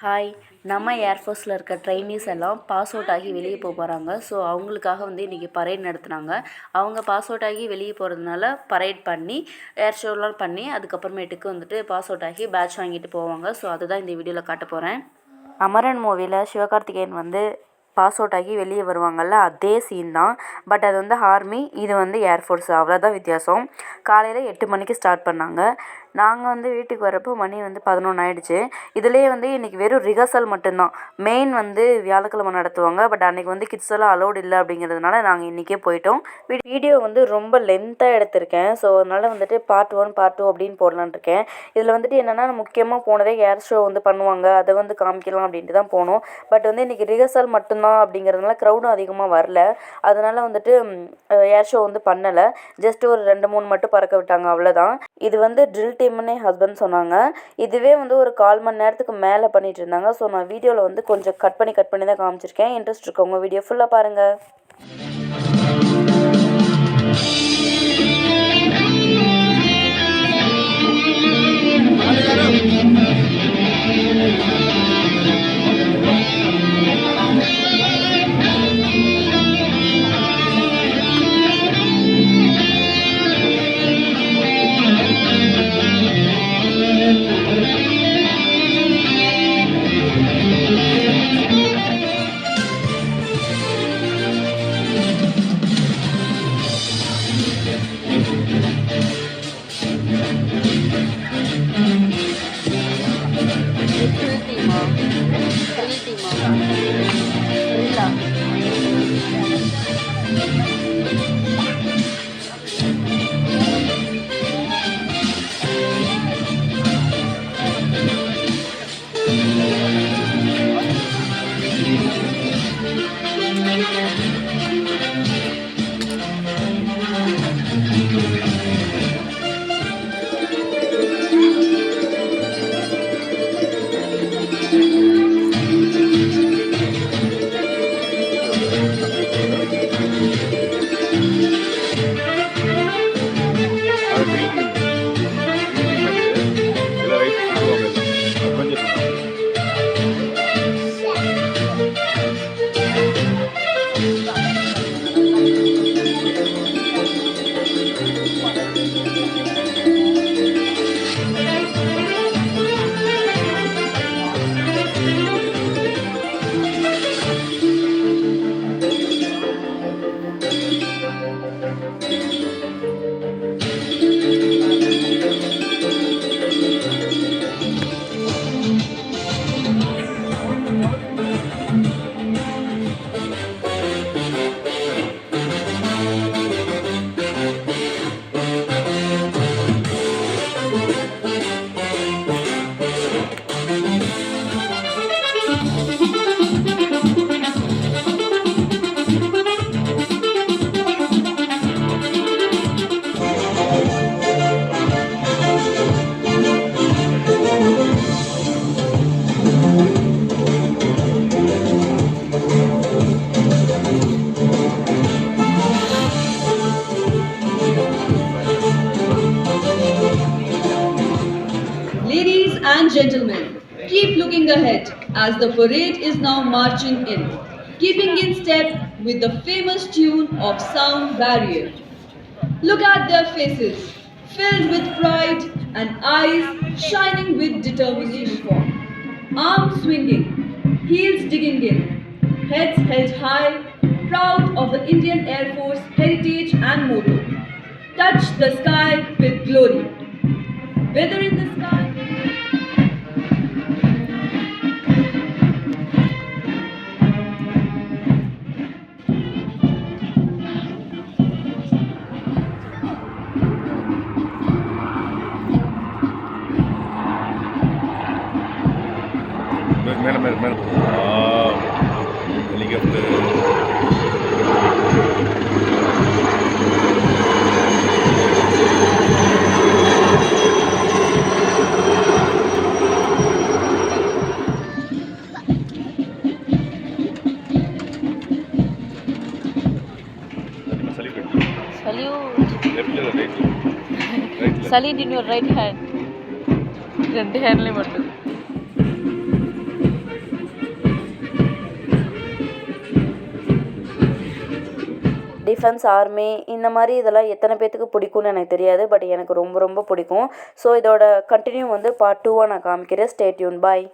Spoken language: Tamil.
ஹாய். நம்ம ஏர்ஃபோர்ஸில் இருக்க ட்ரெயினீஸ் எல்லாம் பாஸ் அவுட் ஆகி வெளியே போகிறாங்க. ஸோ அவங்களுக்காக இன்றைக்கி பரேட் நடத்துனாங்க. அவங்க பாஸ் அவுட் ஆகி வெளியே போகிறதுனால பரேட் பண்ணி ஏர் ஷோலாம் பண்ணி அதுக்கப்புறமேட்டுக்கு பாஸ் அவுட் ஆகி பேட்ச் வாங்கிட்டு போவாங்க. ஸோ அதுதான் இந்த வீடியோவில் காட்ட போகிறேன். அமரன் மூவியில் சிவகார்த்திகேயன் பாஸ் அவுட் ஆகி வெளியே வருவாங்கள்ல, அதே சீன் தான். பட் அது ஆர்மி, இது ஏர்ஃபோர்ஸ், அவ்வளோதான் வித்தியாசம். காலையில் 8 மணிக்கு ஸ்டார்ட் பண்ணாங்க. நாங்கள் வீட்டுக்கு வரப்போ மணி 11 ஆகிடுச்சு. இதுலேயே இன்றைக்கி வெறும் ரிஹர்சல் மட்டும்தான். மெயின் வியாழக்கிழமை நடத்துவாங்க. பட் அன்றைக்கி கிட்ஸ் எல்லாம் அலோடு இல்லை அப்படிங்கிறதுனால நாங்கள் இன்றைக்கே போயிட்டோம். வீடியோ ரொம்ப லென்த்தாக எடுத்திருக்கேன். ஸோ அதனால் பார்ட் 1 பார்ட் 2 அப்படின்னு போடலான் இருக்கேன். இதில் என்னென்னா முக்கியமாக போனதே ஏர் ஷோ பண்ணுவாங்க, அதை காமிக்கலாம் அப்படின்ட்டு தான் போனோம். பட் இன்றைக்கி ரிஹர்சல் மட்டும்தான் அப்படிங்கிறதுனால க்ரௌடும் அதிகமாக வரல. அதனால் ஏர் ஷோ பண்ணலை. ஜஸ்ட் ஒரு 2-3 மட்டும் பறக்க விட்டாங்க, அவ்வளோதான். இது ட்ரில் டீம்னே ஹஸ்பண்ட் சொன்னாங்க. இதுவே ஒரு 1/4 மணி நேரத்துக்கு மேலே பண்ணிகிட்டு இருந்தாங்க. ஸோ நான் வீடியோவில் கொஞ்சம் கட் பண்ணி தான் காமிச்சிருக்கேன். இன்ட்ரெஸ்ட் இருக்கவங்க வீடியோ ஃபுல்லாக பாருங்கள். Ladies and gentlemen, keep looking ahead as the parade is now marching in, keeping in step with the famous tune of Sound Barrier. Look at their faces, filled with pride and eyes shining with determination. Arms swinging, heels digging in, heads held high, proud of the Indian Air Force heritage and motto. Touch the sky with glory. Whether in the sky, மேலே helicopter. Salute in your right hand. 2 handle மட்டும். டிஃபென்ஸ் ஆர்மி இந்த மாதிரி இதெல்லாம் எத்தனை பேர்த்துக்கு பிடிக்கும்னு எனக்கு தெரியாது, பட் எனக்கு ரொம்ப ரொம்ப பிடிக்கும். ஸோ இதோட கண்டினியூ வந்து பார்ட் 2 நான் காமிக்கிறேன். Stay tuned. பாய்.